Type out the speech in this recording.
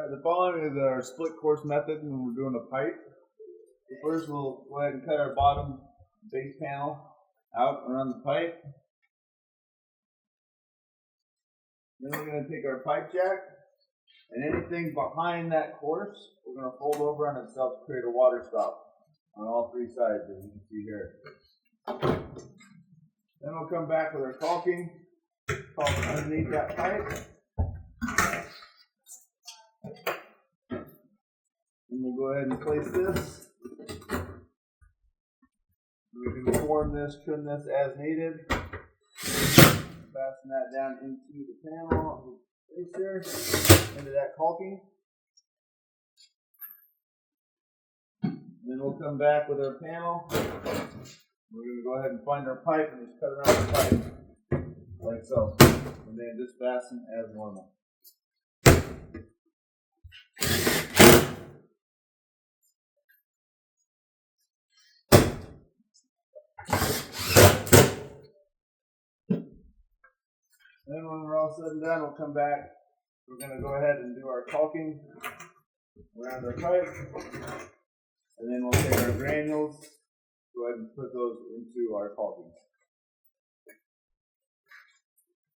The following is our split course method when we're doing a pipe. First, we'll go ahead and cut our bottom base panel out around the pipe. Then we're going to take our pipe jack, and anything behind that course, we're going to fold over on itself to create a water stop on all three sides, as you can see here. Then we'll come back with our caulking underneath that pipe. And we'll go ahead and place this. We can form this, trim this as needed. Fasten that down into the panel, into that caulking. Then we'll come back with our panel. We're going to go ahead and find our pipe and just cut around the pipe like so. And then just fasten as normal. Then when we're all said and done, we'll come back. We're going to go ahead and do our caulking around our pipe. And then we'll take our granules, go ahead and put those into our caulking.